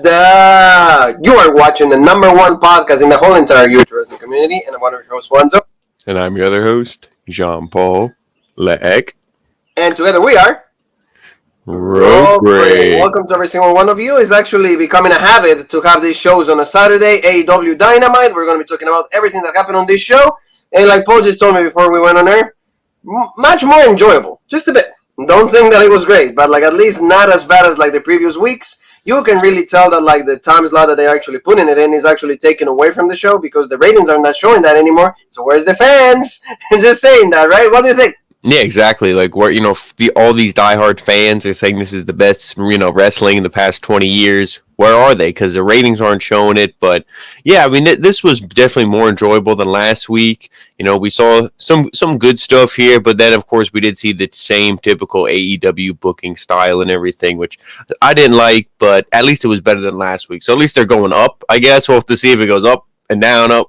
You are watching the number one podcast in the whole entire youth wrestling community, and I'm one of your hosts, Juanzo. And I'm your other host, Jean-Paul Leek. And together we are Rogray. Welcome to every single one of you. It's actually becoming a habit to have these shows on a Saturday, AEW Dynamite. We're going to be talking about everything that happened on this show. And like Paul just told me before we went on air, much more enjoyable. Just a bit. Don't think that it was great, but like at least not as bad as like the previous weeks. You can really tell that like the time slot that they're actually putting it in is actually taken away from the show because the ratings are not showing that anymore. So where's the fans? Just saying that, right? What do you think? Yeah, exactly. Like where all these diehard fans are saying this is the best wrestling in the past 20 years. Where are they? Because the ratings aren't showing it. But yeah, I mean this was definitely more enjoyable than last week. We saw some good stuff here, but then of course we did see the same typical AEW booking style and everything, which I didn't like. But at least it was better than last week. So at least they're going up. I guess we'll have to see if it goes up and down, or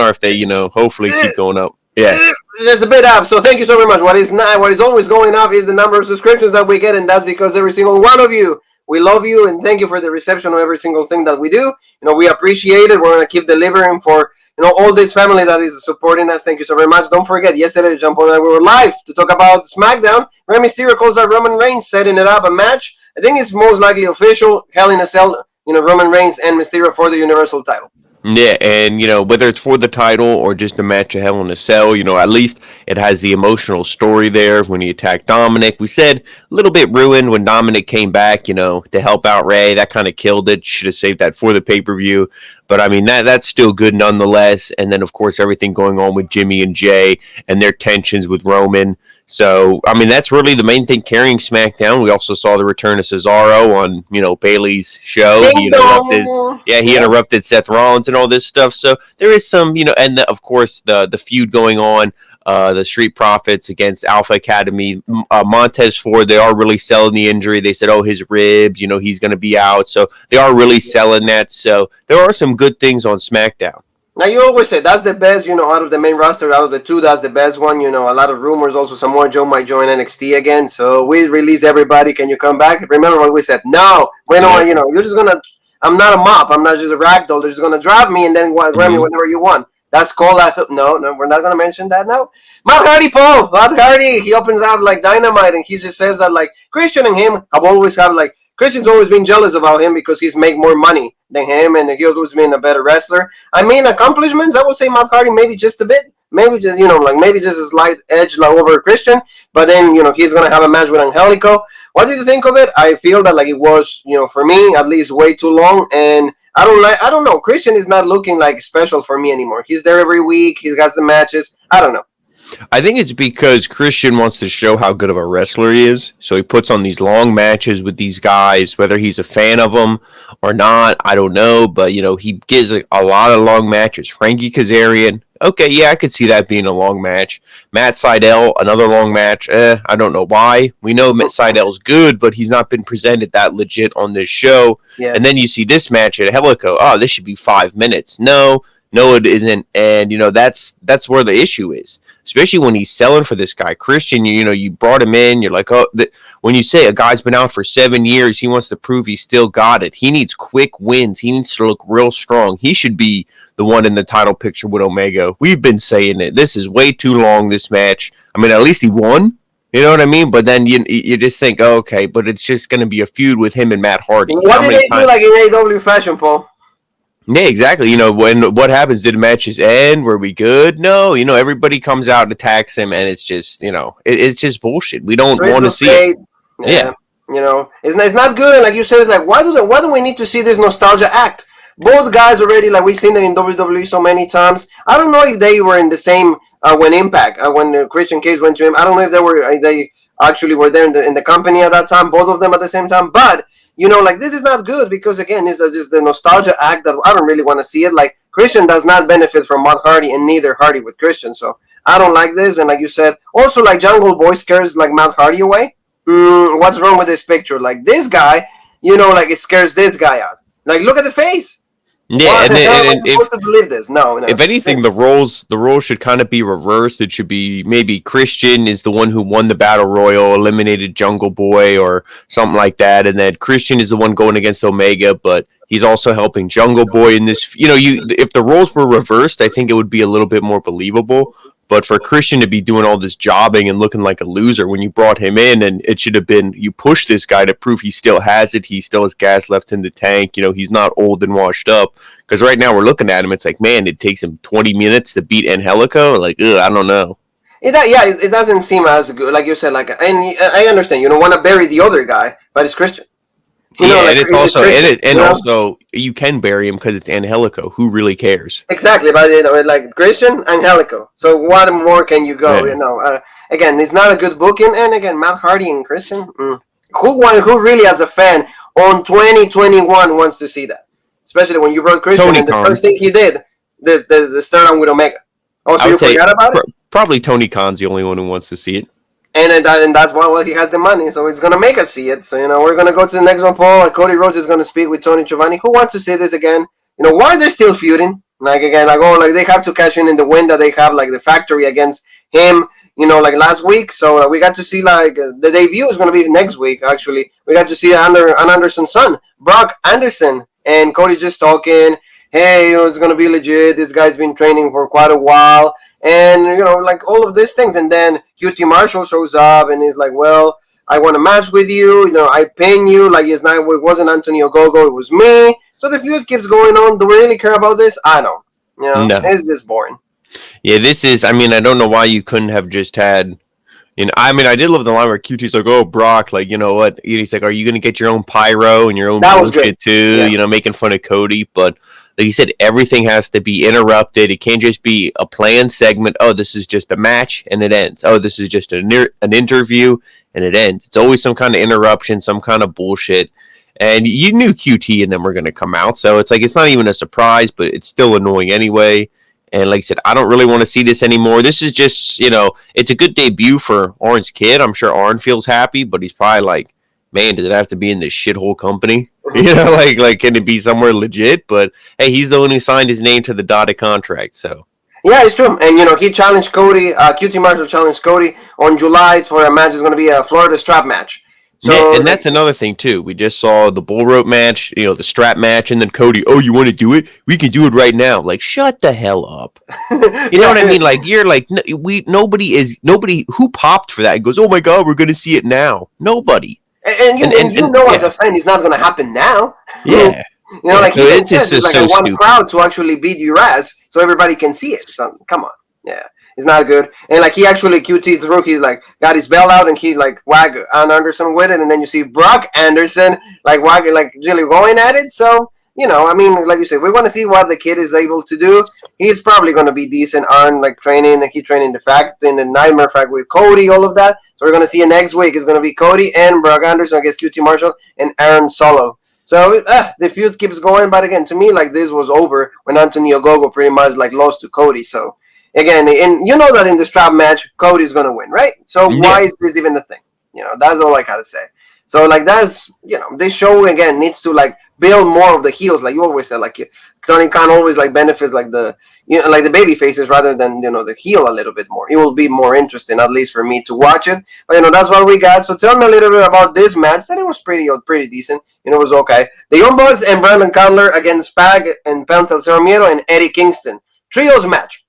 if they hopefully keep going up. Yeah. There's a bit up, so thank you so very much. What is always going up is the number of subscriptions that we get, and that's because every single one of you, we love you, and thank you for the reception of every single thing that we do. We appreciate it. We're going to keep delivering for, all this family that is supporting us. Thank you so very much. Don't forget, yesterday, Jean-Paul and I, we were live to talk about SmackDown. Rey Mysterio calls out Roman Reigns, setting it up, a match. I think it's most likely official, Hell in a Cell, Roman Reigns and Mysterio for the Universal title. Yeah, and whether it's for the title or just a match of Hell in a Cell, at least it has the emotional story there when he attacked Dominic. We said a little bit ruined when Dominic came back, to help out Rey. That kind of killed it. Should have saved that for the pay-per-view. But, I mean, that's still good nonetheless. And then, of course, everything going on with Jimmy and Jay and their tensions with Roman. So, I mean, that's really the main thing carrying SmackDown. We also saw the return of Cesaro on, Bayley's show. He interrupted Seth Rollins and all this stuff. So there is some, and of course the feud going on, the Street Profits against Alpha Academy. Montez Ford, they are really selling the injury. They said, his ribs, he's going to be out. So they are really selling that. So there are some good things on SmackDown. Now, you always say that's the best, out of the main roster, out of the two, that's the best one. A lot of rumors also Samoa Joe might join NXT again. So we release everybody. Can you come back? Remember what we said? No, we don't. You're just going to, I'm not a mop. I'm not just a ragdoll. They're just going to drop me and then grab me whenever you want. That's called no, we're not going to mention that now. Matt Hardy, he opens up like Dynamite and he just says that like Christian and him Christian's always been jealous about him because he's make more money than him and he's always been a better wrestler. I mean, accomplishments, I would say Matt Hardy maybe just a bit. Maybe just, maybe just a slight edge over Christian. But then, he's going to have a match with Angelico. What did you think of it? I feel that it was, for me, at least way too long. And I don't know. Christian is not looking like special for me anymore. He's there every week. He's got the matches. I don't know. I think it's because Christian wants to show how good of a wrestler he is. So he puts on these long matches with these guys, whether he's a fan of them or not, I don't know. But, he gives a lot of long matches. Frankie Kazarian, okay, yeah, I could see that being a long match. Matt Sydal, another long match. I don't know why. We know Matt Sydal's good, but he's not been presented that legit on this show. Yes. And then you see this match at Helico. This should be 5 minutes. No, it isn't. And, that's where the issue is. Especially when he's selling for this guy. Christian, you brought him in. You're like, when you say a guy's been out for 7 years, he wants to prove he still got it. He needs quick wins. He needs to look real strong. He should be the one in the title picture with Omega. We've been saying it. This is way too long, this match. I mean, at least he won. You know what I mean? But then you just think, okay, but it's just going to be a feud with him and Matt Hardy. What did they do like in AEW fashion, Paul? Yeah, exactly. What happens? Did the matches end? Were we good? No. everybody comes out and attacks him, and it's just, it's just bullshit. We don't want to see it. Yeah. It's not good. And like you said, it's like, why do we need to see this nostalgia act? Both guys already, like we've seen them in WWE so many times. I don't know if they were in the same when Impact, when Christian Cage went to him. I don't know if they actually were there in the company at that time, both of them at the same time. But this is not good because, again, it's just the nostalgia act that I don't really want to see it. Like, Christian does not benefit from Matt Hardy and neither Hardy with Christian. So, I don't like this. And like you said, also, like, Jungle Boy scares, like, Matt Hardy away. What's wrong with this picture? Like, this guy, it scares this guy out. Like, look at the face. Yeah, What and the hell then, am I and supposed to believe this? No. if anything, the roles should kind of be reversed. It should be maybe Christian is the one who won the battle royal, eliminated Jungle Boy or something like that, and then Christian is the one going against Omega, but he's also helping Jungle Boy in this. If the roles were reversed, I think it would be a little bit more believable. But for Christian to be doing all this jobbing and looking like a loser when you brought him in, and it should have been you push this guy to prove he still has it, he still has gas left in the tank. He's not old and washed up. Because right now we're looking at him, it's like, man, it takes him 20 minutes to beat Angelico. Like, I don't know. It doesn't seem as good, like you said. Like, and I understand you don't want to bury the other guy, but it's Christian. And it's also also you can bury him because it's Angelico. Who really cares? Exactly, but like Christian, Angelico. So what more can you go? Yeah. Again, it's not a good booking. And again, Matt Hardy and Christian. Who really, as a fan on 2021, wants to see that? Especially when you brought Christian, Tony and the Khan. first thing he did, the start on with Omega. Oh, so you forgot about it? Probably Tony Khan's the only one who wants to see it. And that's why he has the money, so it's gonna make us see it. So we're gonna go to the next one, Paul. Cody Rhodes is gonna speak with Tony Giovanni. Who wants to see this again? Why they're still feuding? Like again, they have to cash in the win that they have, like the factory against him. Like last week. So we got to see the debut is gonna be next week. Actually, we got to see an Anderson's son, Brock Anderson, and Cody's just talking. Hey, it's gonna be legit. This guy's been training for quite a while. And, like all of these things. And then QT Marshall shows up and he's like, well, I want to match with you. I pin you. Like, it wasn't Antonio Gogo. It was me. So the feud keeps going on. Do we really care about this? I don't. No. It's just boring. Yeah, this is, I don't know why you couldn't have just had, I did love the line where QT's like, oh, Brock, like, you know what? He's like, are you going to get your own pyro and your own bullshit too? Yeah. Making fun of Cody. But like you said, everything has to be interrupted. It can't just be a planned segment. Oh, this is just a match and it ends. Oh, this is just an interview and it ends. It's always some kind of interruption, some kind of bullshit. And you knew QT and them were going to come out. So it's like, it's not even a surprise, but it's still annoying anyway. And like I said, I don't really want to see this anymore. This is just, it's a good debut for Orense Kid. I'm sure Oren feels happy, but he's probably like, man, does it have to be in this shithole company? Like can it be somewhere legit? But hey, he's the one who signed his name to the dotted contract, so. Yeah, it's true. And, he challenged Cody, QT Marshall challenged Cody on July for a match. It's going to be a Florida strap match. So, yeah, and that's another thing, too. We just saw the bull rope match, the strap match, and then Cody, oh, you want to do it? We can do it right now. Like, shut the hell up. You know what I mean? Like, you're like, nobody who popped for that and goes, oh, my God, we're going to see it now. Nobody. And as a fan, it's not going to happen now. Yeah. Like so he it's says, just like so one stupid. crowd to actually beat your ass so everybody can see it. So, come on. Yeah. It's not good. And like he actually QT through, he's like got his belt out and he like whack on Anderson with it, and then you see Brock Anderson like wagging, like really going at it. So like you said, we want to see what the kid is able to do. He's probably going to be decent on like training. He training in the Nightmare Fact with Cody, all of that. So we're going to see it next week. It's going to be Cody and Brock Anderson against QT Marshall and Aaron Solo. So the feud keeps going, but again, to me, like this was over when Antonio Gogo pretty much like lost to Cody. So. Again, and you know that in the strap match, Cody's going to win, right? So why is this even a thing? That's all I got to say. So, like, that's, this show, again, needs to, like, build more of the heels. Like you always said, like, Tony Khan always, like, benefits, like, the baby faces rather than, the heel a little bit more. It will be more interesting, at least for me, to watch it. But, that's what we got. So, tell me a little bit about this match. That it was pretty decent. It was okay. The Young Bucks and Brandon Cutler against Pag and Penta Ceramiero and Eddie Kingston. Trios match.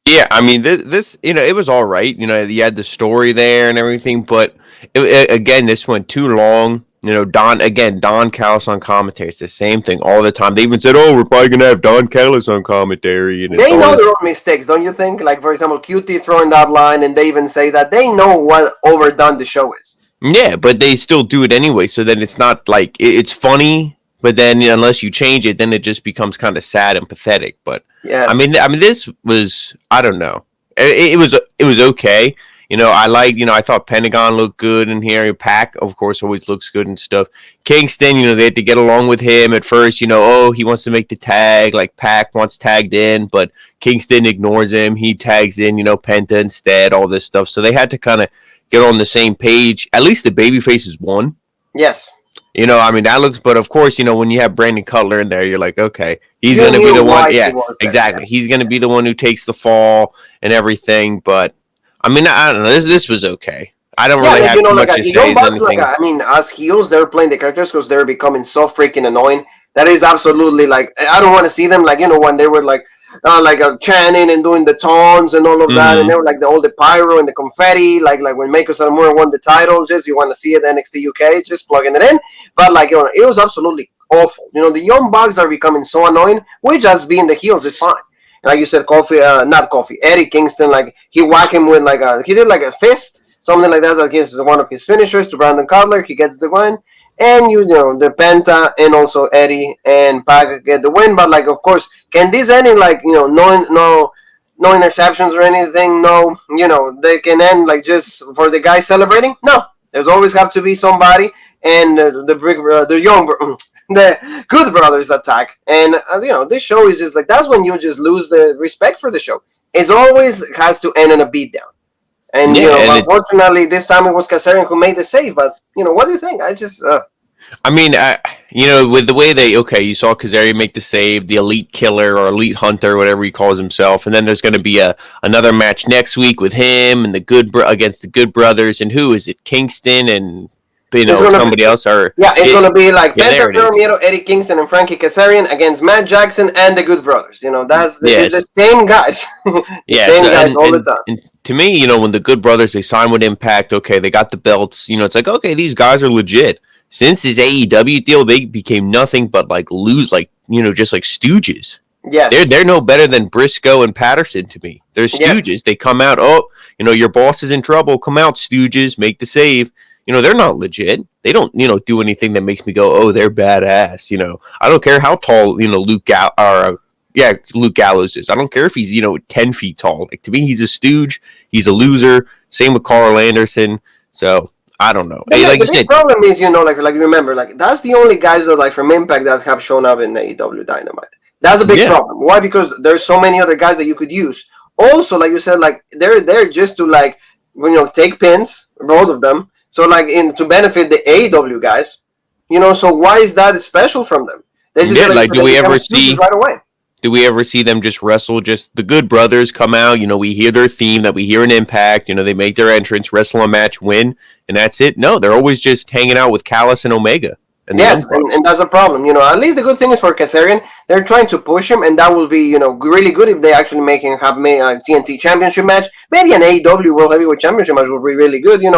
Yeah, this it was all right. You had the story there and everything, but again, this went too long. Don Callis on commentary. It's the same thing all the time. They even said, "Oh, we're probably gonna have Don Callis on commentary." And they know their own mistakes, don't you think? Like, for example, QT throwing that line, and they even say that they know what overdone the show is. Yeah, but they still do it anyway. So then it's not like it's funny. But then, unless you change it, then it just becomes kind of sad and pathetic. But yes. This was, I don't know. It was okay. I thought Pentagon looked good in here. Pac, of course, always looks good and stuff. Kingston, they had to get along with him at first. He wants to make the tag. Like Pac wants tagged in, but Kingston ignores him. He tags in, Penta instead. All this stuff. So they had to kind of get on the same page. At least the baby faces won. Yes. I mean, that looks, but of course, when you have Brandon Cutler in there, you're like, okay, he's You going to be knew the one. why he Yeah, was there. exactly. Yeah. He's going to be the one who takes the fall and everything. But I mean, I don't know. This was okay. I don't Yeah, really like have too like much to the say. Young Is Bucks, anything? I mean, as heels, they're playing the characters because they're becoming so freaking annoying. That is absolutely like I don't want to see them like when they were chanting and doing the taunts and all of that, and Mm-hmm. they were like all the pyro and the confetti, like when Meiko Satomura won the title. Just you want to see it NXT UK, just plugging it in. But it was absolutely awful. The Young Bucks are becoming so annoying. Which as being the heels is fine. Like you said, not Kofi, Eddie Kingston, like he whacked him with he did like a fist, something like that. Like is one of his finishers to Brandon Cutler. He gets the win, and the Penta and also Eddie and Pac get the win. But of course, can this end in no interceptions or anything? No, they can end just for the guys celebrating. No, there's always have to be somebody, and the young the Good Brothers attack, and this show is just that's when you just lose the respect for the show. It always has to end in a beatdown, and Yeah, and it's. unfortunately this time it was Kazarian who made the save. But what do you think? I just I mean, with the way you saw Kazarian make the save, the Elite Killer or Elite Hunter, whatever he calls himself, and then there's going to be another match next week with him and against the Good Brothers, and who is it? Kingston and somebody else or yeah, it's gonna be like Penta, there it Zero is. Miedo, Eddie Kingston, and Frankie Kazarian against Matt Jackson and the Good Brothers. It's the Yes, same guys, the yeah. same So guys all the time. and to me, when the Good Brothers they sign with Impact, okay, they got the belts. It's like okay, these guys are legit. Since this AEW deal, they became nothing but just like stooges. They're Yes, they're no better than Briscoe and Patterson to me. They're yes, stooges. They come out, your boss is in trouble. Come out, stooges, make the save. They're not legit. They don't, do anything that makes me go, oh, they're badass. I don't care how tall, Luke Gallows is. I don't care if he's 10 feet tall. Like to me, he's a stooge. He's a loser. Same with Carl Anderson. So I don't know. Hey, like the you big said, problem is, remember, that's the only guys that from Impact that have shown up in AEW Dynamite. That's a big yeah, problem. Why? Because there's so many other guys that you could use. Also, like you said, they're there just to take pins, both of them. So in to benefit the AEW guys, So why is that special from them? They just yeah. like you Like, said, they become stooges right away. do we ever see them just wrestle? Just the Good Brothers come out. We hear their theme that we hear in Impact. They make their entrance, wrestle a match, win, and that's it. No, they're always just hanging out with Callis and Omega and the Young Yes, Bucks. and that's a problem. At least the good thing is for Kazarian, they're trying to push him, and that will be, really good if they actually make him have a TNT Championship match. Maybe an AEW World Heavyweight Championship match will be really good. In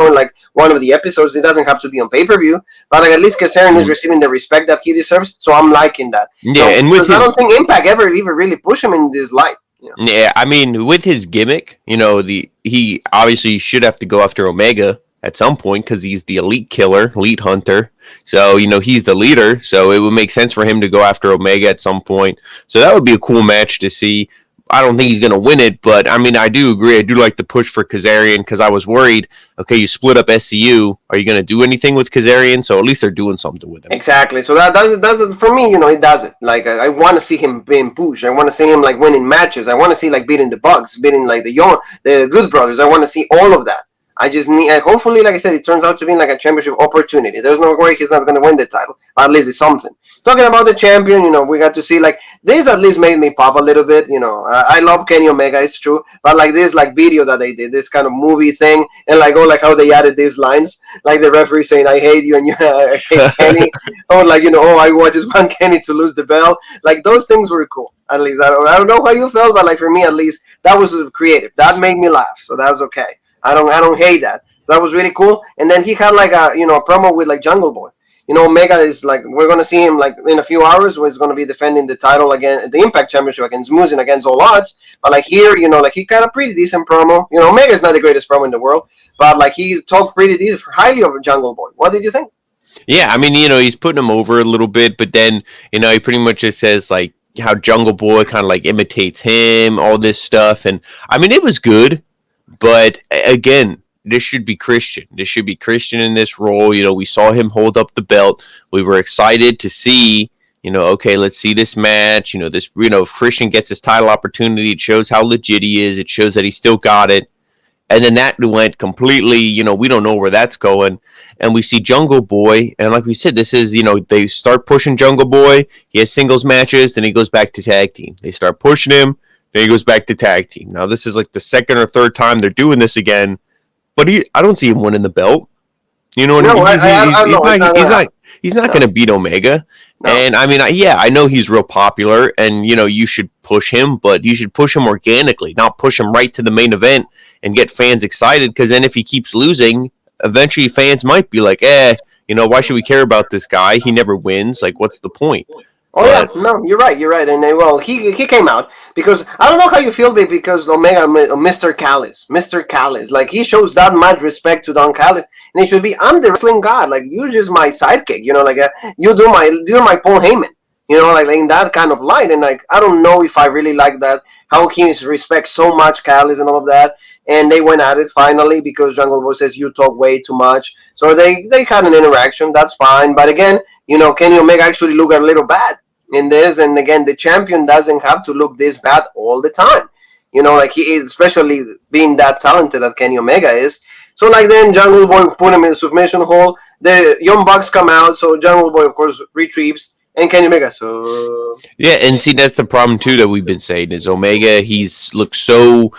one of the episodes. It doesn't have to be on pay per view, but at least Kazarian is receiving the respect that he deserves. So I'm liking that. Yeah, and with Because I his don't think Impact ever even really push him in this light. yeah, I mean, with his gimmick, he obviously should have to go after Omega at some point because he's the elite killer, elite hunter. So he's the leader. So it would make sense for him to go after Omega at some point. So that would be a cool match to see. I don't think he's going to win it, but I mean, I do agree. I do like the push for Kazarian because I was worried. Okay, you split up SCU. Are you going to do anything with Kazarian? So at least they're doing something with him. Exactly. So that does it for me. It does it. I want to see him being pushed. I want to see him winning matches. I want to see beating the Bucks, beating the Good Brothers. I want to see all of that. I just need. Hopefully, like I said, it turns out to be a championship opportunity. There's no way he's not going to win the title. But at least it's something. Talking about the champion, we got to see this. At least made me pop a little bit. I love Kenny Omega. It's true, but this video that they did, this kind of movie thing, and how they added these lines, like the referee saying, "I hate you," and I hate Kenny, or I just want Kenny to lose the belt. Those things were cool. At least I don't know how you felt, but for me at least that was creative. That made me laugh, so that was okay. I don't hate that. So that was really cool. And then he had a promo with Jungle Boy. Omega is we're gonna see him in a few hours where he's gonna be defending the title again, the Impact Championship against Moose and against All Odds. But here, he got a pretty decent promo. Omega is not the greatest promo in the world, but he talked pretty decent, highly of Jungle Boy. What did you think? Yeah, I mean, he's putting him over a little bit, but then, he pretty much just says how Jungle Boy kind of imitates him, all this stuff. And I mean, it was good, but again, this should be Christian. This should be Christian in this role. We saw him hold up the belt. We were excited to see, okay, let's see this match. If Christian gets his title opportunity, it shows how legit he is. It shows that he still got it. And then that went completely, we don't know where that's going. And we see Jungle Boy. And like we said, this is, they start pushing Jungle Boy. He has singles matches. Then he goes back to tag team. They start pushing him. Then he goes back to tag team. Now, this is like the second or third time they're doing this again. But I don't see him winning the belt. You know what I mean? He's not going to beat Omega. No. And I mean, I know he's real popular, and you should push him, but you should push him organically, not push him right to the main event and get fans excited. Because then, if he keeps losing, eventually fans might be like, why should we care about this guy? He never wins. Like, what's the point? Yeah, no, you're right, and well, he came out because I don't know how you feel, because Omega, Mr. Callis, like he shows that much respect to Don Callis, and it should be, I'm the wrestling god, like you just my sidekick, you do my Paul Heyman, like in that kind of light, and like I don't know if I really like that, how he respects so much Callis and all of that, and they went at it finally because Jungle Boy says you talk way too much, so they had an interaction, that's fine, but again, Kenny Omega actually looked a little bad in this, and again, the champion doesn't have to look this bad all the time, like he is, especially being that talented that Kenny Omega is. So like then Jungle Boy put him in the submission hole, the Young Bucks come out, so Jungle Boy of course retrieves, and Kenny Omega, so yeah, and see, that's the problem too that we've been saying is Omega, he's looks so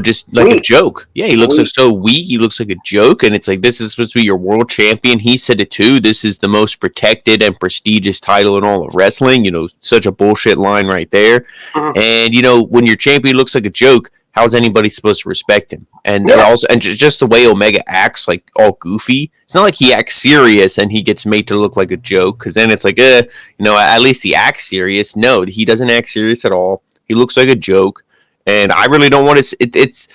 just like weak. A joke. Yeah, he looks like so weak. He looks like a joke. And it's like, this is supposed to be your world champion. He said it too. This is the most protected and prestigious title in all of wrestling. Such a bullshit line right there. Mm-hmm. And, when your champion looks like a joke, how's anybody supposed to respect him? And also, and just the way Omega acts, like all goofy. It's not like he acts serious and he gets made to look like a joke. Because then it's like, at least he acts serious. No, he doesn't act serious at all. He looks like a joke. And I really don't want to. It's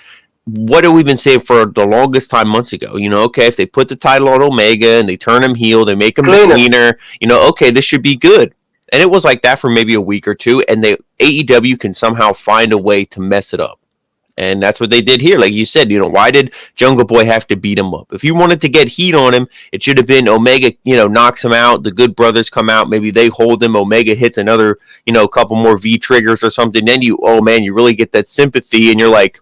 what have we been saying for the longest time months ago? Okay, if they put the title on Omega and they turn him heel, they make him cleaner. Okay, this should be good. And it was like that for maybe a week or two. And AEW can somehow find a way to mess it up. And that's what they did here. Like you said, why did Jungle Boy have to beat him up? If you wanted to get heat on him, it should have been Omega, knocks him out. The Good Brothers come out. Maybe they hold him. Omega hits another, couple more V triggers or something. Then you really get that sympathy. And you're like,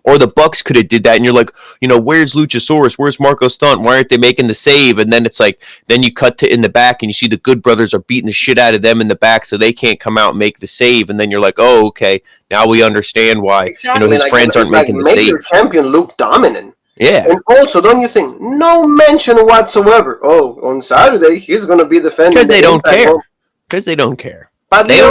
or the Bucks could have did that. And you're like, where's Luchasaurus? Where's Marco Stunt? Why aren't they making the save? And then it's like, then you cut to in the back and you see the Good Brothers are beating the shit out of them in the back. So they can't come out and make the save. And then you're like, oh, okay. Now we understand why, his friends aren't making the save. Make your champion look dominant. Yeah. And also, don't you think, no mention whatsoever, on Saturday, he's going to be defending. Because they don't care. Because they don't care. But they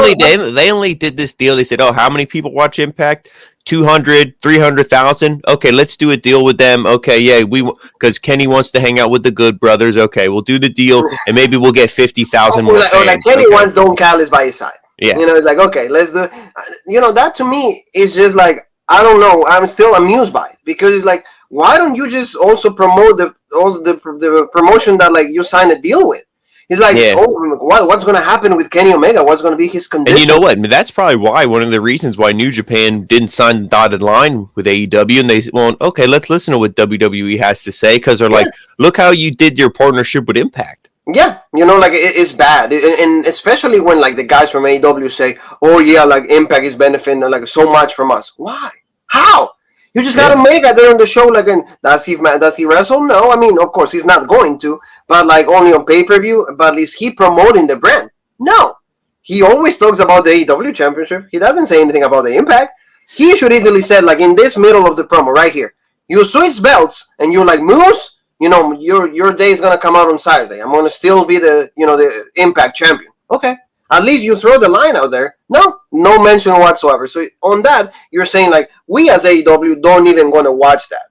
only did this deal. They said, how many people watch Impact? 200, 300,000. Okay, let's do a deal with them. Okay, yeah, because Kenny wants to hang out with the Good Brothers. Okay, we'll do the deal, and maybe we'll get 50,000 more fans. Like Kenny wants Don Callis by his side. Yeah, it's like, okay, let's do. That to me is just like, I don't know. I'm still amused by it because it's like, why don't you just also promote the promotion that like you signed a deal with? He's like, what's going to happen with Kenny Omega? What's going to be his condition? And you know what? I mean, that's probably one of the reasons why New Japan didn't sign the dotted line with AEW. And they said, well, okay, let's listen to what WWE has to say. Because they're like, look how you did your partnership with Impact. Yeah, like it's bad. And especially when like the guys from AEW say, oh yeah, like Impact is benefiting like so much from us. Why? How? You just got Omega there on the show. Like, does he wrestle? No, I mean, of course, he's not going to. But like only on pay-per-view. But is he promoting the brand? No. He always talks about the AEW Championship. He doesn't say anything about the Impact. He should easily said like in this middle of the promo right here, you switch belts and you're like, Moose, your day is gonna come out on Saturday. I'm gonna still be the Impact champion. Okay. At least you throw the line out there. No mention whatsoever. So on that, you're saying like we as AEW don't even want to watch that.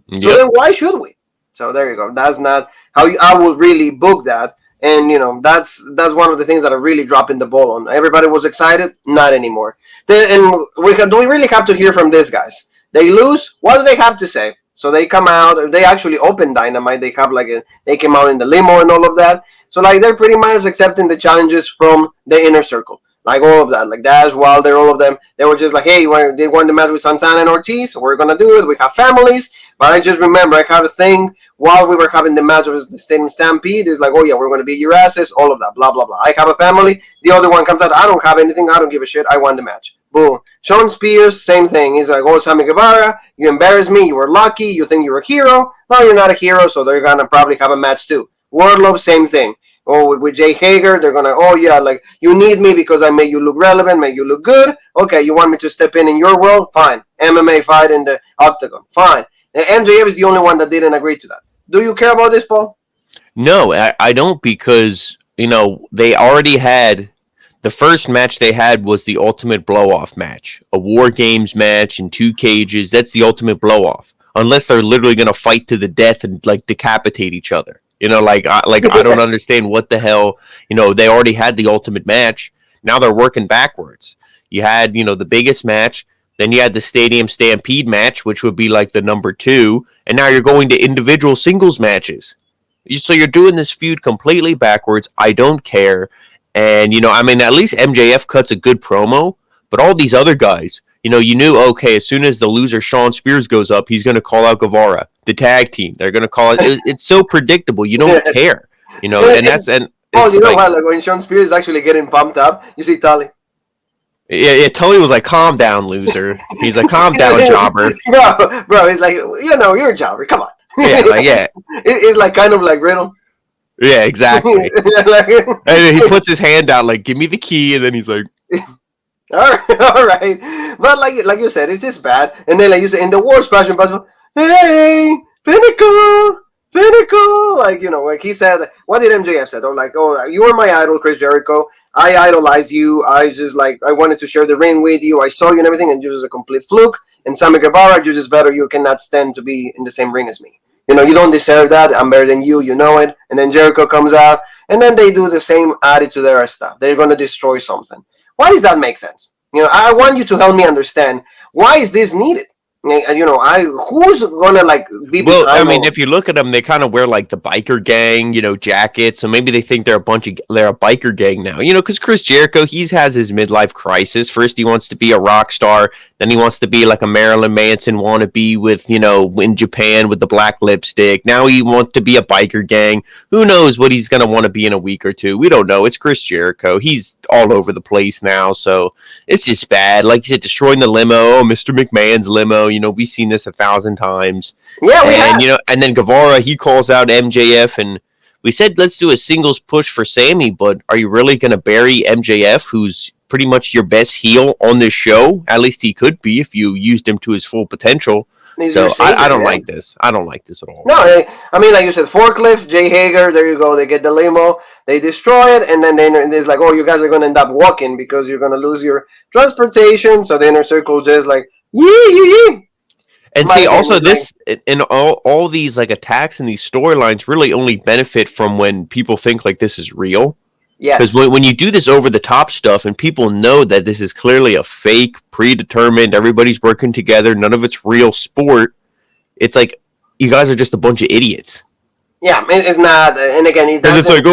Yep. So then why should we? So there you go. That's not how I will really book that. And that's one of the things that are really dropping the ball on. Everybody was excited, not anymore. Do we really have to hear from these guys? They lose. What do they have to say? So they come out. They actually opened Dynamite. They have they came out in the limo and all of that. So like they're pretty much accepting the challenges from the inner circle, like all of that, like Dash, Wilder, all of them. They were just like, hey, they won the match with Santana and Ortiz. So we're gonna do it. We have families, but I just remember I had a thing while we were having the match with the Stadium Stampede. It's like, oh yeah, we're gonna beat your asses, all of that, blah blah blah. I have a family. The other one comes out, I don't have anything. I don't give a shit. I won the match. Boom. Sean Spears, same thing. He's like, oh, Sammy Guevara, you embarrassed me. You were lucky. You think you're a hero. No, you're not a hero, so they're going to probably have a match too. Wardlow, same thing. Or with Jay Hager, they're going to, oh, yeah, like, you need me because I make you look relevant, make you look good. Okay, you want me to step in your world? Fine. MMA fight in the octagon. Fine. And MJF is the only one that didn't agree to that. Do you care about this, Paul? No, I don't, because, they already had... The first match they had was the ultimate blow-off match. A War Games match in 2 cages. That's the ultimate blow-off. Unless they're literally going to fight to the death and, like, decapitate each other. I don't understand what the hell. They already had the ultimate match. Now they're working backwards. You had, the biggest match. Then you had the Stadium Stampede match, which would be, like, the number 2. And now you're going to individual singles matches. So you're doing this feud completely backwards. I don't care. And, at least MJF cuts a good promo, but all these other guys, you knew, okay, as soon as the loser Sean Spears goes up, he's going to call out Guevara, the tag team. They're going to call it. It's so predictable. You don't care, and that's, and like when Sean Spears is actually getting pumped up, you see Tully. Yeah, Tully was like, calm down, loser. He's like, calm down, jobber. Bro, he's like, you're a jobber. Come on. Yeah. It's like kind of like Riddle. Yeah, exactly. And he puts his hand out like, give me the key, and then he's like, all right. But like you said, it's just bad. And then like you said, in the War Splash Impossible, hey, Pinnacle. Like he said, what did MJF said? Oh, like, oh, you were my idol, Chris Jericho. I idolize you. I wanted to share the ring with you. I saw you and everything, and you was a complete fluke. And Sammy Guevara, you're just better. You cannot stand to be in the same ring as me. You don't deserve that. I'm better than you. You know it. And then Jericho comes out, and then they do the same attitude era stuff. They're going to destroy something. Why does that make sense? I want you to help me understand, why is this needed? Who's gonna be? Well, if you look at them, they kind of wear like the biker gang, jackets. So maybe they think they're a biker gang now. Because Chris Jericho, he has his midlife crisis. First, he wants to be a rock star. Then he wants to be like a Marilyn Manson wannabe with, in Japan with the black lipstick. Now he wants to be a biker gang. Who knows what he's gonna want to be in a week or two? We don't know. It's Chris Jericho. He's all over the place now, so it's just bad. Like you said, destroying the limo. Oh, Mr. McMahon's limo. We've seen this 1,000 times. Yeah, we have. And then Guevara, he calls out MJF, and we said let's do a singles push for Sammy, but are you really going to bury MJF, who's pretty much your best heel on this show? At least he could be if you used him to his full potential. So I don't like this. I don't like this at all. No, like you said, forklift, Jay Hager, there you go. They get the limo, they destroy it, and then there's like, oh, you guys are going to end up walking because you're going to lose your transportation. So the Inner Circle just like, yee. And see, also this, and all these like attacks and these storylines really only benefit from when people think like this is real. Yes. Because when you do this over the top stuff and people know that this is clearly a fake, predetermined, everybody's working together, none of it's real sport, it's like you guys are just a bunch of idiots. Yeah, it's not, and again, it's like,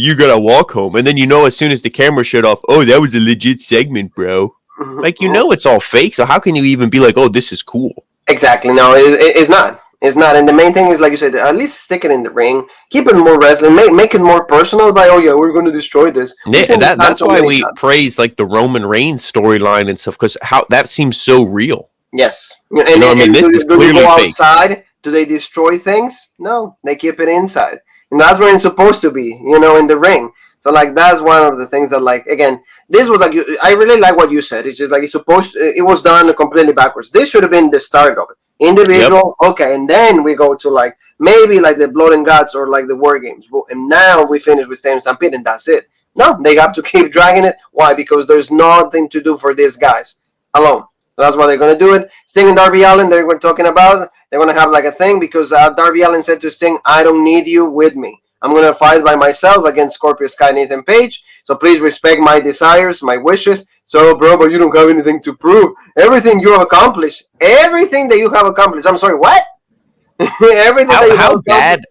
you gotta walk home, and then as soon as the camera shut off, oh, that was a legit segment, bro. Like, it's all fake, so how can you even be like, oh, this is cool? Exactly. No, it's not. It's not. And the main thing is, like you said, at least stick it in the ring. Keep it more wrestling. Make it more personal by, oh, yeah, we're going to destroy this. Yeah, that's why we praise, like, the Roman Reigns storyline and stuff, because that seems so real. Yes. And this is clearly they go fake. Outside? Do they destroy things? No, they keep it inside. And that's where it's supposed to be, in the ring. So, like, that's one of the things that, like, again, this was, like, I really like what you said. It's just, like, it was done completely backwards. This should have been the start of it. Individual, yep. Okay, and then we go to, like, maybe, like, the Blood and Guts or, like, the War Games. And now we finish with Stadium Stampede, and that's it. No, they have to keep dragging it. Why? Because there's nothing to do for these guys alone. So that's why they're going to do it. Sting and Darby Allin, they were talking about, they're going to have, like, a thing because Darby Allin said to Sting, I don't need you with me. I'm going to fight by myself against Scorpio Sky and Ethan Page. So please respect my desires, my wishes. So, bro, but you don't have anything to prove. Everything you have accomplished. Everything that you have accomplished. I'm sorry, what?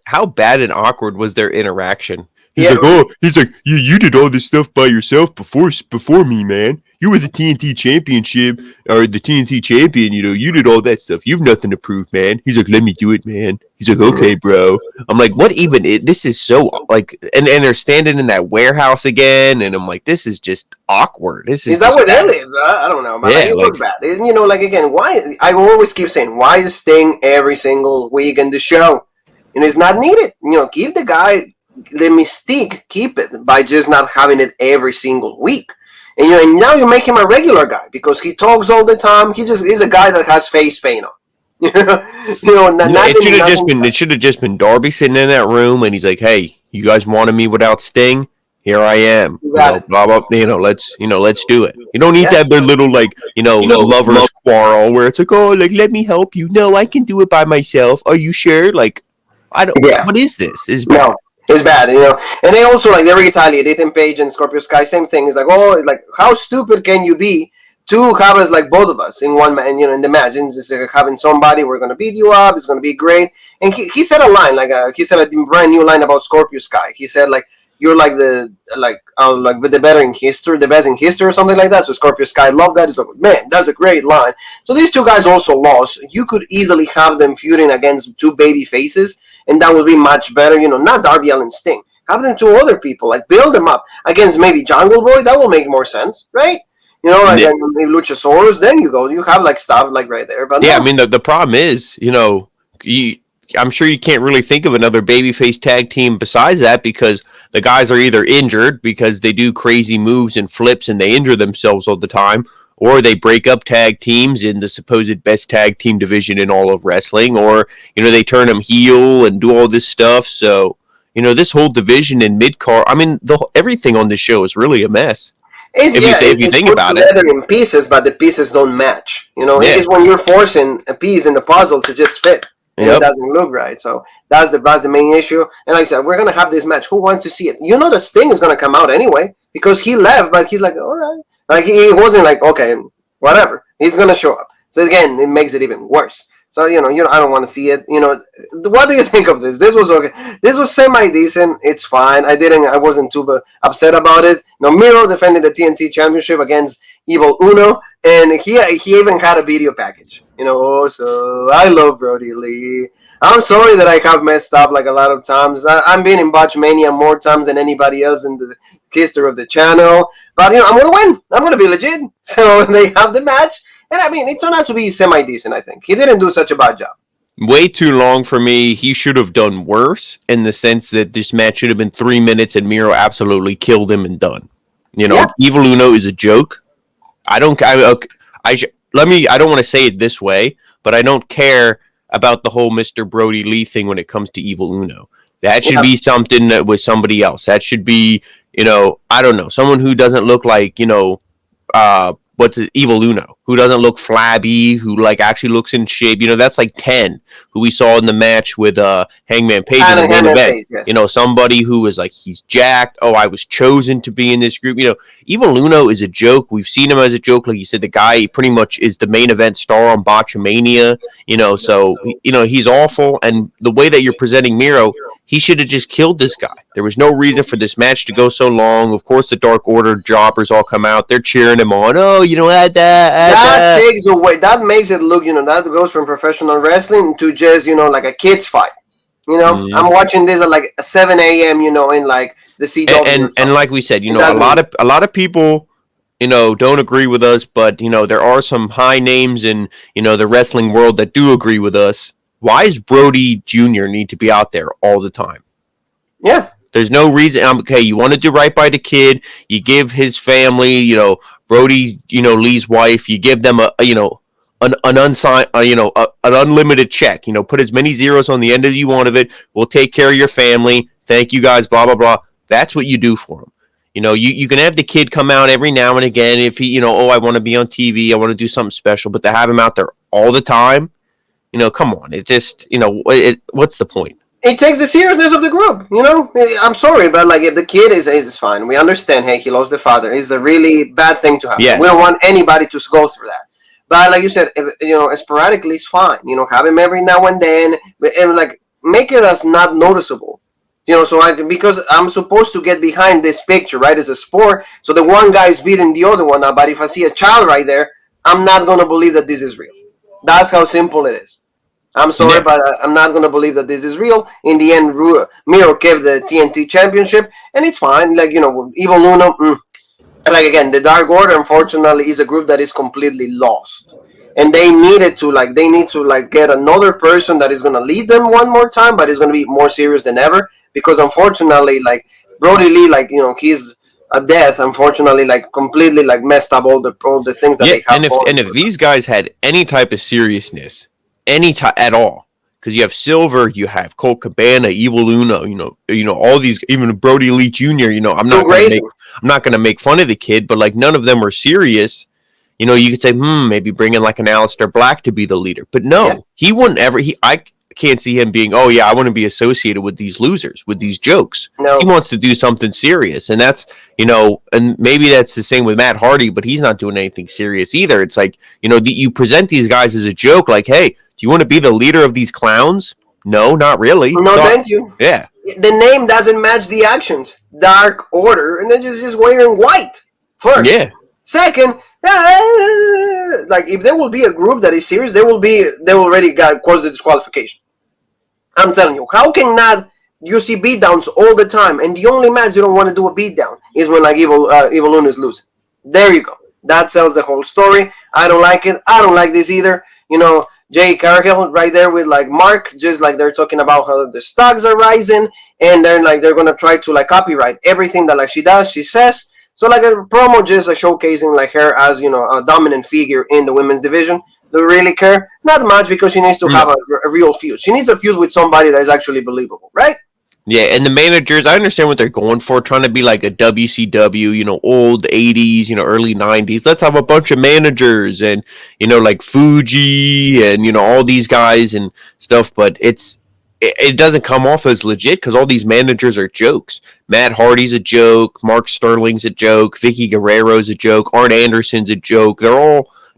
How bad and awkward was their interaction? He's like, you did all this stuff by yourself before me, man. you were the TNT championship or the TNT champion. You know, you did all that stuff. You've nothing to prove, man. He's like, let me do it, man. He's like, okay, bro. I'm like, what even? This is so like, and they're standing in that warehouse again, and I'm like, this is just awkward. This is that just where they bad. live? I don't know, but Yeah, like, it was bad. You know, like again, why? I always keep saying, why is Sting every single week in the show? You know, it's not needed. You know, keep the guy, the mystique, keep it by just not having it every single week. And you know, and now you make him a regular guy because he talks all the time. He just is a guy that has face paint on. You know, it should have just been Darby sitting in that room, and he's like, "Hey, you guys wanted me without Sting. Here I am. You got it. Blah blah. Let's do it. You don't need to have their little like lovers quarrel where it's like, oh, like let me help you. No, I can do it by myself. Are you sure? Like, I don't. Yeah. What is this? It's bad. No. It's bad, you know, and they also like they retaliate. Ethan Page and Scorpio Sky, same thing. It's like, oh, it's like how stupid can you be to have us like both of us in one man, you know, in the match, and just like, having somebody, we're gonna beat you up, it's gonna be great. And he said a line he said a brand new line about Scorpio Sky. He said like you're like the with the better in history, the best in history or something like that. So Scorpio Sky loved that. He's like, man, that's a great line. So these two guys also lost. You could easily have them feuding against two baby faces. And that would be much better, you know, not Darby Allin Sting. Have them to other people, like build them up against maybe Jungle Boy. That will make more sense, right? You know, like Luchasaurus. Then you have like stuff like right there. But yeah, no. I mean the problem is, you know, I'm sure you can't really think of another babyface tag team besides that because the guys are either injured because they do crazy moves and flips and they injure themselves all the time, or they break up tag teams in the supposed best tag team division in all of wrestling, or, you know, they turn them heel and do all this stuff. So, you know, this whole division in mid-card, I mean, everything on this show is really a mess. If you think about it. It's put together in pieces, but the pieces don't match. You know, it's when you're forcing a piece in the puzzle to just fit. It doesn't look right. So that's the main issue. And like I said, we're going to have this match. Who wants to see it? You know that Sting is going to come out anyway because he left, but he's like, all right. Like, he wasn't like, okay, whatever. He's going to show up. So, again, it makes it even worse. So, you know, I don't want to see it. You know, what do you think of this? This was okay. This was semi-decent. It's fine. I wasn't too upset about it. You know, Miro defended the TNT Championship against Evil Uno, and he even had a video package. You know, so I love Brody Lee. I'm sorry that I have messed up like a lot of times. I'm being in Botchmania more times than anybody else in the history of the channel. But, you know, I'm going to win. I'm going to be legit. So they have the match. And, I mean, it turned out to be semi-decent, I think. He didn't do such a bad job. Way too long for me. He should have done worse in the sense that this match should have been 3 minutes and Miro absolutely killed him and done. You know, Evil Uno is a joke. I don't want to say it this way, but I don't care about the whole Mr. Brody Lee thing when it comes to Evil Uno. That should be something with somebody else. That should be, you know, I don't know, someone who doesn't look like, you know, Evil Uno, who doesn't look flabby, who like actually looks in shape. You know, that's like 10, who we saw in the match with Hangman Page in the main event. Yes. You know, somebody who is like, he's jacked. Oh, I was chosen to be in this group. You know, Evil Uno is a joke. We've seen him as a joke. Like you said, the guy pretty much is the main event star on Botchamania. You know, so, you know, he's awful. And the way that you're presenting Miro, he should have just killed this guy. There was no reason for this match to go so long. Of course, the Dark Order jobbers all come out. They're cheering him on. Oh, you know, that takes away. That makes it look, you know, that goes from professional wrestling to just, you know, like a kid's fight. You know, I'm watching this at like 7 a.m., you know, in like the CW. And like we said, you know, a lot of people, you know, don't agree with us. But, you know, there are some high names in, you know, the wrestling world that do agree with us. Why does Brody Jr. need to be out there all the time? Yeah. There's no reason. Okay, you want to do right by the kid. You give his family, you know, Brody, you know, Lee's wife, you give them an unsigned, an unlimited check. You know, put as many zeros on the end of you want of it. We'll take care of your family. Thank you guys, blah, blah, blah. That's what you do for him. You know, you can have the kid come out every now and again if he, you know, oh, I want to be on TV. I want to do something special. But to have him out there all the time, you know, come on. It just, you know, what's the point? It takes the seriousness of the group, you know? I'm sorry, but, like, if the kid is fine, we understand, hey, he lost the father. It's a really bad thing to happen. Yes. We don't want anybody to go through that. But, like you said, if, you know, sporadically is fine. You know, have him every now and then. And, like, make it as not noticeable. So because I'm supposed to get behind this picture, right? It's a sport, so the one guy is beating the other one. But if I see a child right there, I'm not gonna believe that this is real. That's how simple it is. I'm sorry, Yeah. but I'm not gonna believe that this is real. In the end, Miro kept the TNT Championship, and it's fine. Evil Uno. Again, the Dark Order, unfortunately, is a group that is completely lost, and they need to get another person that is gonna lead them one more time, but it's gonna be more serious than ever, because unfortunately, Brody Lee, his death, unfortunately, completely messed up all the things that Yeah, they have going. and if these guys had any type of seriousness, any type at all, because you have Silver, you have Colt Cabana, Evil Uno, all these, even Brody Lee Jr. I'm not gonna make fun of the kid, but none of them are serious. You could say, maybe bring in an Aleister Black to be the leader, but no, Yeah. he wouldn't ever. I can't see him being, oh yeah, I want to be associated with these losers, with these jokes. No. He wants to do something serious, and that's and maybe that's the same with Matt Hardy, but he's not doing anything serious either. It's you present these guys as a joke, hey, do you want to be the leader of these clowns? No, not really. No, thank you. Yeah. The name doesn't match the actions. Dark Order, and then just wearing white. First. Yeah. Second, if there will be a group that is serious, they already caused the disqualification. I'm telling you, how can not you see beatdowns all the time, and the only match you don't want to do a beatdown is when Evil Uno is losing. There you go. That sells the whole story. I don't like it. I don't like this either. Jay Cargill right there with Mark, just they're talking about how the stocks are rising, and they're gonna try to copyright everything that she does, she says. So a promo just showcasing her as a dominant figure in the women's division. Do really care? Not much, because she needs to have a real feud. She needs a feud with somebody that is actually believable, right? Yeah, and the managers, I understand what they're going for, trying to be like a WCW, old 80s, early 90s. Let's have a bunch of managers and, like Fuji and, all these guys and stuff. But it doesn't come off as legit because all these managers are jokes. Matt Hardy's a joke. Mark Sterling's a joke. Vicky Guerrero's a joke. Arn Anderson's a joke.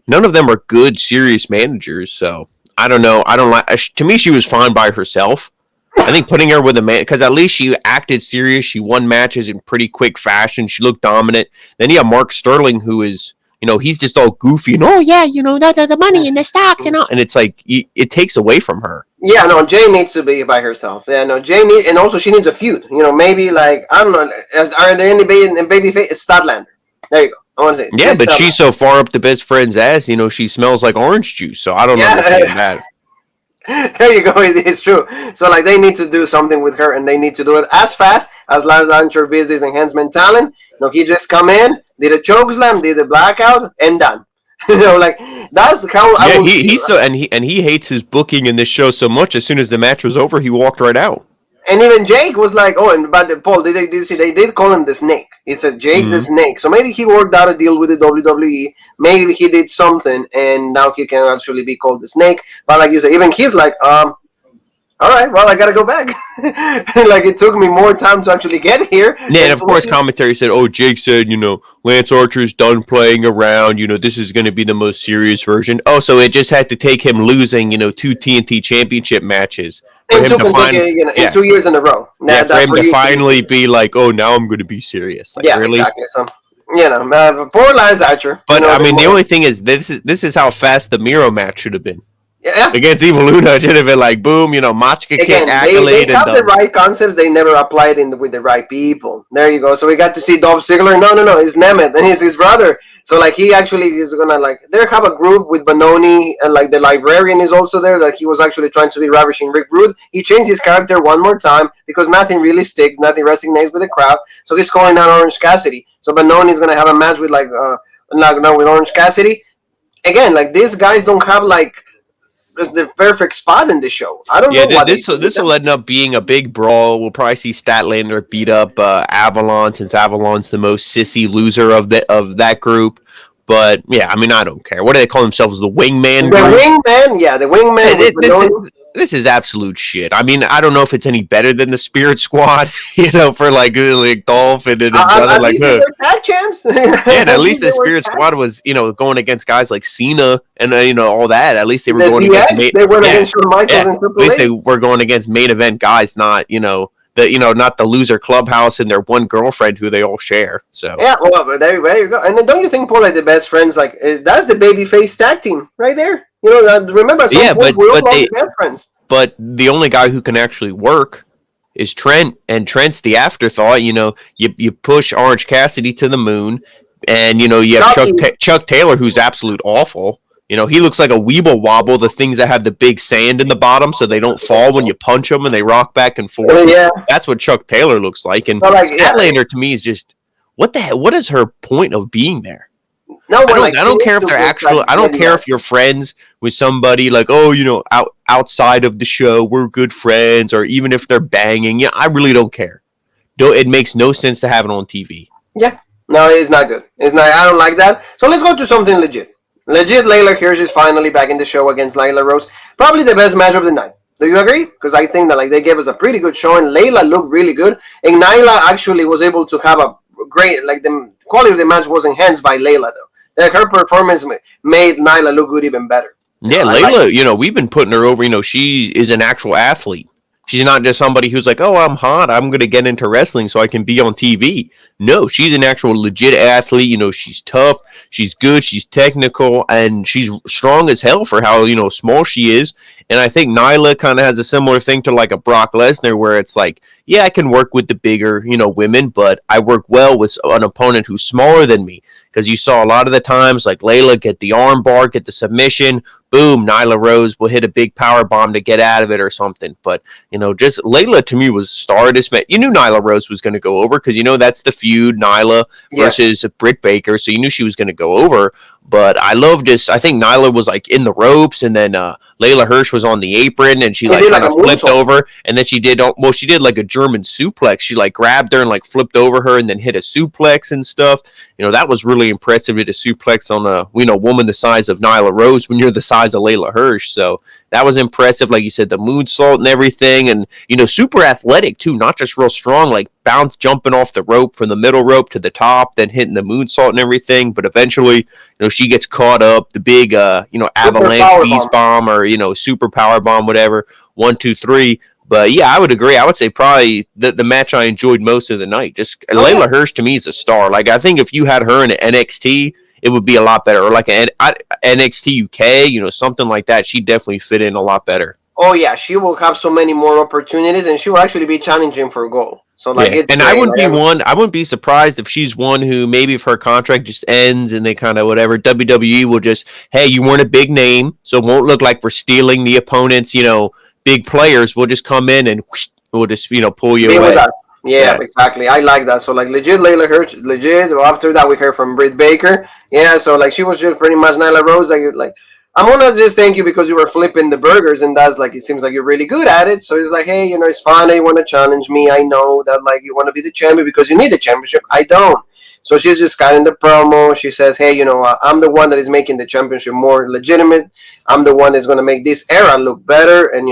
None of them are good, serious managers. So I don't know. To me, she was fine by herself. I think putting her with a man, because at least she acted serious. She won matches in pretty quick fashion. She looked dominant. Then you have Mark Sterling, who is, he's just all goofy and, the money and the stocks and all. And it's it takes away from her. Yeah, no, Jay needs to be by herself. Yeah, no, and also she needs a feud. Maybe I don't know. Are there any babyface? It's Statlander. There you go. I want to say. Yeah, but she's so far up the best friend's ass. She smells like orange juice. So I don't understand that. There you go. It is true. So they need to do something with her, and they need to do it as fast as Lance Archer Business Enhancement Talent. He just come in, did a choke slam, did a blackout, and done. That's how. Yeah, he hates his booking in this show so much. As soon as the match was over, he walked right out. And even Jake was but Paul, did you see they did call him the Snake? It's a Jake the Snake. So maybe he worked out a deal with the WWE. Maybe he did something, and now he can actually be called the Snake. But like you said, even he's all right, well, I gotta go back. It took me more time to actually get here. Yeah, and of course, commentary said, Jake said, Lance Archer's done playing around. This is going to be the most serious version. Oh, so it just had to take him losing, 2 TNT championship matches. In 2 years in a row. For him to finally be now I'm going to be serious. Really? Exactly. So, poor Lance Archer. But, the only thing is, this is how fast the Miro match should have been. Yeah. Against Evil Uno, it should have been boom, Machka kick, accolade, they have the right concepts. They never applied with the right people. There you go. So we got to see Dolph Ziggler. No, it's Nemeth, and he's his brother. So he actually is gonna they have a group with Bononi, and the librarian is also there. He was actually trying to be ravishing Rick Rude. He changed his character one more time because nothing really sticks, nothing resonates with the crowd. So he's calling out Orange Cassidy. So Bononi is gonna have a match with with Orange Cassidy. Again, these guys don't have it's the perfect spot in the show. I don't know. Yeah, this will end up being a big brawl. We'll probably see Statlander beat up Avalon, since Avalon's the most sissy loser of that group. But yeah, I don't care. What do they call themselves? The Wingman group? Wingman, yeah, the Wingman. This is absolute shit. I don't know if it's any better than the Spirit Squad, for Dolphin and at least they were tag champs. Yeah, and at least the Spirit Squad was, going against guys like Cena and all that. At least they were going against They went against Shawn Michaels and Triple H. At least they were going against main event guys, not not the loser clubhouse and their one girlfriend who they all share. So yeah, well, there you go. And then don't you think, Paul, like the best friends, like that's the babyface tag team right there? Remember at some point we all love the best friends. But the only guy who can actually work is Trent, and Trent's the afterthought. You push Orange Cassidy to the moon, and you have Chuck Taylor, who's absolute awful. He looks like a Weeble Wobble, the things that have the big sand in the bottom so they don't fall when you punch them and they rock back and forth. Yeah. That's what Chuck Taylor looks like. And Statlander to me is just, what the hell? What is her point of being there? No, I don't care if they're actual. I don't care if you're friends with somebody like, outside of the show, we're good friends, or even if they're banging. Yeah, I really don't care. It makes no sense to have it on TV. Yeah. No, it's not good. It's not. I don't like that. So let's go to something legit. Layla Hirsch is finally back in the show against Nyla Rose. Probably the best match of the night. Do you agree? Because I think that they gave us a pretty good showing. Layla looked really good, and Nyla actually was able to have a great, the quality of the match was enhanced by Layla though. Her performance made Nyla look good even better. Yeah, Layla, we've been putting her over. She is an actual athlete. She's not just somebody who's like, oh, I'm hot, I'm going to get into wrestling so I can be on TV. No, she's an actual legit athlete. She's tough, she's good, she's technical, and she's strong as hell for how, small she is. And I think Nyla kind of has a similar thing to like a Brock Lesnar, where it's like, yeah, I can work with the bigger, women, but I work well with an opponent who's smaller than me. Because you saw a lot of the times, like Layla get the arm bar, get the submission, boom, Nyla Rose will hit a big power bomb to get out of it or something. But, just Layla to me was Stardust. You knew Nyla Rose was going to go over because, that's the feud, Nyla versus Britt Baker. So you knew she was going to go over. But I think Nyla was like in the ropes, and then Layla Hirsch was on the apron, and she kind of flipped over, and then she did like a German suplex. She like grabbed her and like flipped over her, and then hit a suplex and stuff. That was really impressive. Hit a suplex on a woman the size of Nyla Rose when you're the size of Layla Hirsch. So that was impressive. Like you said, the moonsault and everything, and super athletic too, not just real strong, like jumping off the rope from the middle rope to the top, then hitting the moonsault and everything. But eventually, she gets caught up. The big, avalanche beast bomb or super power bomb, whatever. 1, 2, 3. But yeah, I would agree. I would say probably the match I enjoyed most of the night. Just Layla Hirsch to me is a star. Like I think if you had her in NXT, it would be a lot better. Or like an NXT UK, something like that. She'd definitely fit in a lot better. Oh yeah, she will have so many more opportunities, and she will actually be challenging for a goal. So I wouldn't be surprised if she's one who maybe if her contract just ends and they kind of whatever, WWE will just, hey, you weren't a big name, so it won't look like we're stealing the opponent's, big players. We'll just come in and we'll just, pull you away. Yeah, exactly. I like that. So legit Layla Hirsch, legit. After that we heard from Britt Baker. Yeah, so she was just pretty much Nyla Rose. Like I'm gonna just thank you because you were flipping the burgers, and that's it seems like you're really good at it. So it's like, hey, it's fine that you want to challenge me. I know that you want to be the champion because you need the championship. I don't. So she's just cutting the promo. She says, hey, I'm the one that is making the championship more legitimate. I'm the one that's going to make this era look better. And,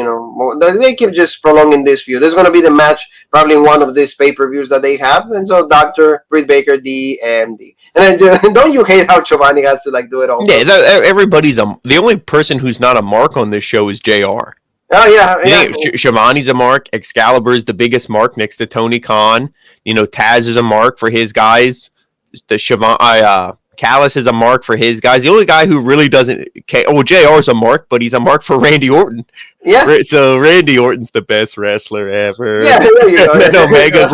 they keep just prolonging this feud. There's going to be the match probably in one of these pay-per-views that they have. And so Dr. Britt Baker, DMD. And then don't you hate how Giovanni has to do it all? Yeah, everybody's the only person who's not a mark on this show is JR. Oh, yeah. Shivani's a mark. Excalibur is the biggest mark next to Tony Khan. Taz is a mark for his guys. Callis is a mark for his guys. The only guy who really doesn't JR's a mark, but he's a mark for Randy Orton. Yeah. So Randy Orton's the best wrestler ever. Yeah, there you go. And then Omega's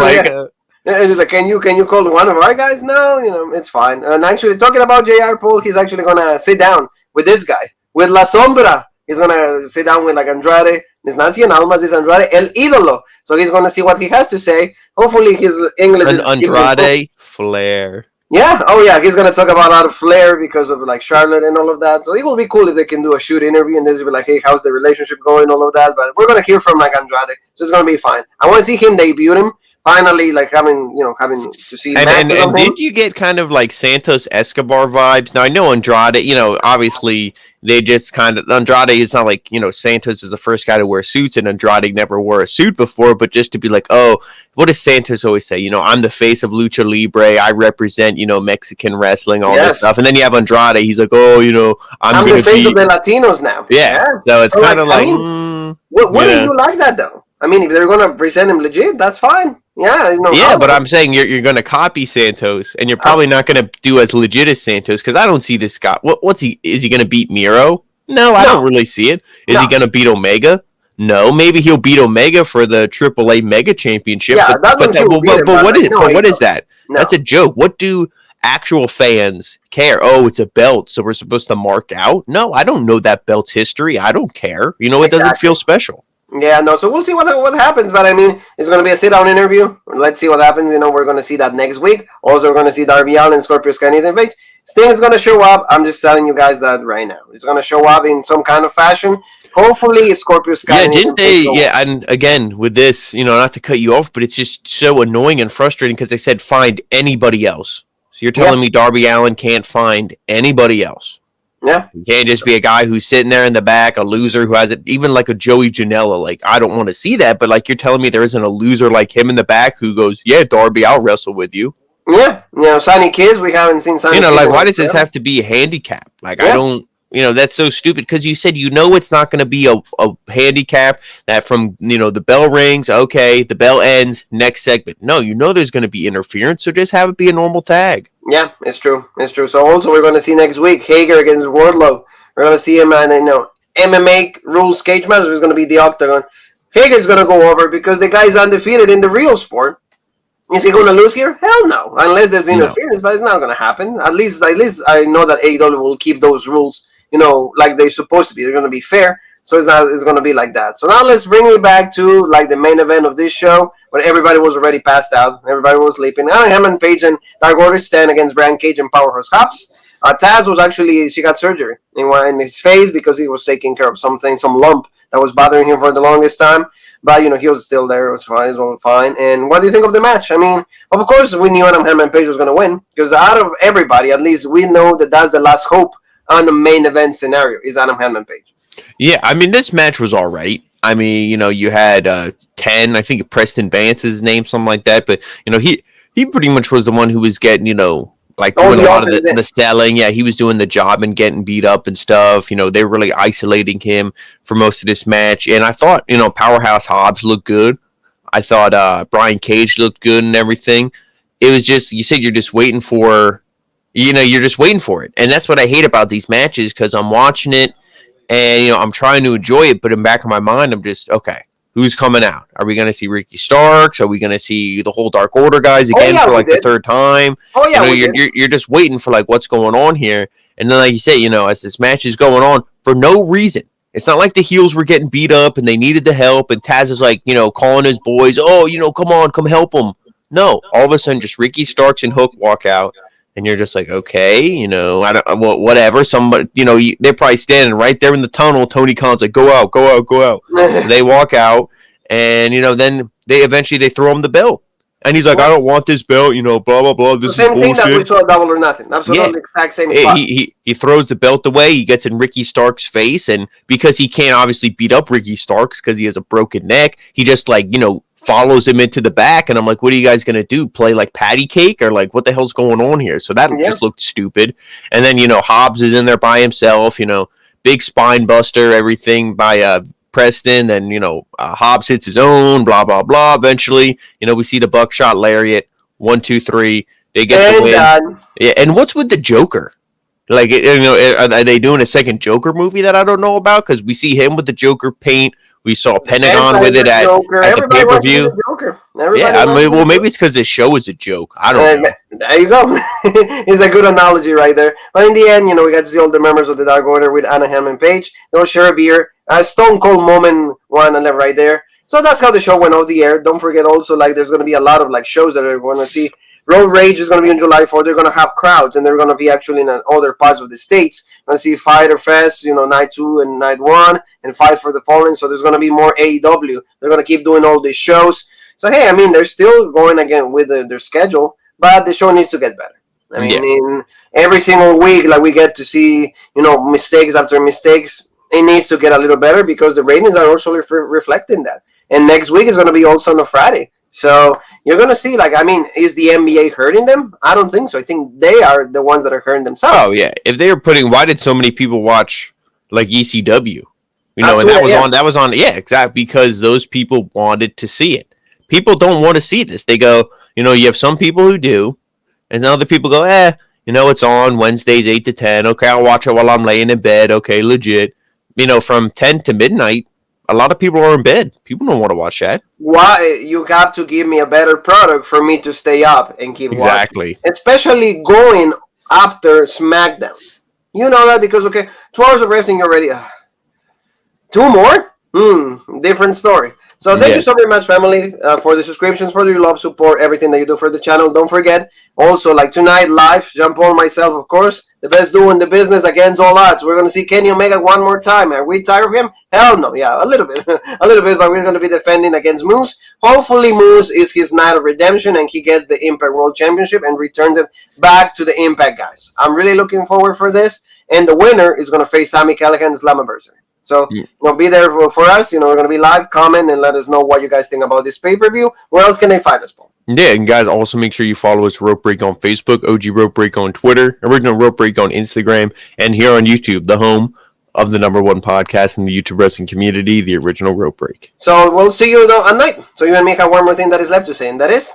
and he's like, can you call one of our guys? No, it's fine. And actually, talking about JR Paul, he's actually gonna sit down with this guy, with La Sombra. He's gonna sit down with Andrade. It's not Cien Almas, it's Andrade El Ídolo. So he's gonna see what he has to say. Hopefully his English is Andrade Flair. Yeah, oh yeah, he's gonna talk about a lot of Flair because of Charlotte and all of that. So it will be cool if they can do a shoot interview and they'll be like, hey, how's the relationship going, all of that. But we're gonna hear from Andrade, so it's gonna be fine. I want to see him debut him. Finally, having to see. And did you get kind of Santos Escobar vibes? Now I know Andrade. Obviously they just Andrade is not Santos is the first guy to wear suits, and Andrade never wore a suit before. But just to be oh, what does Santos always say? I'm the face of Lucha Libre. I represent Mexican wrestling, all this stuff. And then you have Andrade. He's oh, I'm the face of the Latinos now. Yeah. So it's kind of wouldn't you like that though? I mean, if they're gonna present him legit, that's fine. Yeah, Yeah, but I'm saying you're going to copy Santos, and you're probably not going to do as legit as Santos because I don't see this guy. What's he? Is he going to beat Miro? No, I don't really see it. Is he going to beat Omega? No, maybe he'll beat Omega for the AAA Mega Championship. Yeah, but what is that? No. That's a joke. What do actual fans care? Oh, it's a belt, so we're supposed to mark out? No, I don't know that belt's history. I don't care. It doesn't feel special. Yeah, no, so we'll see what happens, but I mean, it's going to be a sit-down interview. Let's see what happens. We're going to see that next week. Also, we're going to see Darby Allin, Scorpio Sky, Nathan Page. Sting is going to show up. I'm just telling you guys that right now. It's going to show up in some kind of fashion. Hopefully, Scorpio Sky. Yeah, didn't they? Yeah, and again, with this, not to cut you off, but it's just so annoying and frustrating because they said find anybody else. So you're telling me Darby Allin can't find anybody else? Yeah. You can't just be a guy who's sitting there in the back, a loser who has it, even like a Joey Janela. Like, I don't want to see that, but like you're telling me there isn't a loser like him in the back who goes, yeah, Darby, I'll wrestle with you. Yeah. Sonny Kids, we haven't seen Sonny Kids. Like, why does this have to be a handicap? Like, I don't, that's so stupid because you said, it's not going to be a handicap that from, the bell rings, okay, the bell ends, next segment. No, there's going to be interference, so just have it be a normal tag. Yeah, it's true. So also we're going to see next week Hager against Wardlow. We're going to see him in MMA rules cage match. It's going to be the Octagon. Hager's going to go over because the guy's undefeated in the real sport. Is he going to lose here? Hell no. Unless there's interference, but it's not going to happen. At least I know that AEW will keep those rules, like they're supposed to be. They're going to be fair. So it's going to be like that. So now let's bring it back to like the main event of this show, where everybody was already passed out. Everybody was sleeping. Heyman Page and Dark Order stand against Brian Cage and Powerhouse Hobbs. Taz was actually, she got surgery in his face because he was taking care of some lump that was bothering him for the longest time. But, he was still there. It was fine. It was all fine. And what do you think of the match? I mean, of course, we knew Heyman Page was going to win because out of everybody, at least we know that that's the last hope on the main event scenario is Adam Heyman Page. Yeah, I mean, this match was all right. I mean, you had 10, I think Preston Vance's name, something like that. But, he pretty much was the one who was getting, doing a lot of the selling. Yeah, he was doing the job and getting beat up and stuff. They were really isolating him for most of this match. And I thought, Powerhouse Hobbs looked good. I thought Brian Cage looked good and everything. It was just, you said you're just waiting for, you're just waiting for it. And that's what I hate about these matches because I'm watching it. And, I'm trying to enjoy it, but in the back of my mind, I'm just, okay, who's coming out? Are we going to see Ricky Starks? Are we going to see the whole Dark Order guys again for the third time? Oh, yeah, you're just waiting for, what's going on here. And then, like you say, as this match is going on, for no reason. It's not like the heels were getting beat up and they needed the help. And Taz is, calling his boys, come on, come help them. No, all of a sudden, just Ricky Starks and Hook walk out. And you're just like, okay, I don't, whatever. Somebody, they're probably standing right there in the tunnel. Tony Khan's like, go out, go out, go out. They walk out, and then they throw him the belt, and he's like, I don't want this belt, blah blah blah. This is bullshit. Same thing that we saw at Double or Nothing. Absolutely, the exact same spot. He throws the belt away. He gets in Ricky Starks' face, and because he can't obviously beat up Ricky Starks because he has a broken neck, he just follows him into the back, and I'm like, what are you guys gonna do? Play like patty cake or what the hell's going on here? So that just looked stupid. And then Hobbs is in there by himself, big spine buster, everything by Preston. Then Hobbs hits his own, blah blah blah. Eventually, we see the buckshot lariat, 1, 2, 3. They get the win. Yeah, and what's with the Joker? Are they doing a second Joker movie that I don't know about? Because we see him with the Joker paint. We saw Pentagon with it at the pay-per-view. Yeah, maybe it's because this show is a joke. I don't know. There you go. It's a good analogy right there. But in the end, we got to see all the members of the Dark Order with Anna Heyman Page. They'll share a beer. A Stone Cold moment one and right there. So that's how the show went off the air. Don't forget also, there's going to be a lot of, shows that we're going to see. Road Rage is going to be on July 4th. They're going to have crowds, and they're going to be actually in other parts of the states. We're going to see Fighter Fest, night 2 and night 1, and Fight for the Fallen. So there's going to be more AEW. They're going to keep doing all these shows. So, hey, I mean, they're still going again with their schedule, but the show needs to get better. I mean, in every single week, we get to see, mistakes after mistakes. It needs to get a little better because the ratings are also reflecting that. And next week is going to be also on a Friday. So you're going to see, is the NBA hurting them? I don't think so. I think they are the ones that are hurting themselves. Oh, yeah. If they were why did so many people watch, ECW? And that was on, yeah, exactly, because those people wanted to see it. People don't want to see this. They go, you have some people who do, and then other people go, it's on Wednesdays 8 to 10. Okay, I'll watch it while I'm laying in bed. Okay, legit. From 10 to midnight, a lot of people are in bed. People don't want to watch that. Why? You have to give me a better product for me to stay up and keep watching. Especially going after SmackDown. You know that because, 2 hours of wrestling already. 2 more? Different story. So thank you so very much, family, for the subscriptions, for your love, support, everything that you do for the channel. Don't forget, also, like tonight, live, Jean Paul, myself, of course, the best duo in the business against all odds. We're going to see Kenny Omega one more time. Are we tired of him? Hell no. Yeah, a little bit. A little bit, but we're going to be defending against Moose. Hopefully, Moose is his night of redemption and he gets the Impact World Championship and returns it back to the Impact guys. I'm really looking forward for this. And the winner is going to face Sami Callihan in Slammiversary. So, be there for us. We're going to be live. Comment and let us know what you guys think about this pay-per-view. Where else can they find us, Paul? Yeah, and guys, also make sure you follow us, Rope Break on Facebook, OG Rope Break on Twitter, Original Rope Break on Instagram, and here on YouTube, the home of the #1 podcast in the YouTube wrestling community, the Original Rope Break. So, we'll see you at night. So, you and me have one more thing that is left to say, and that is...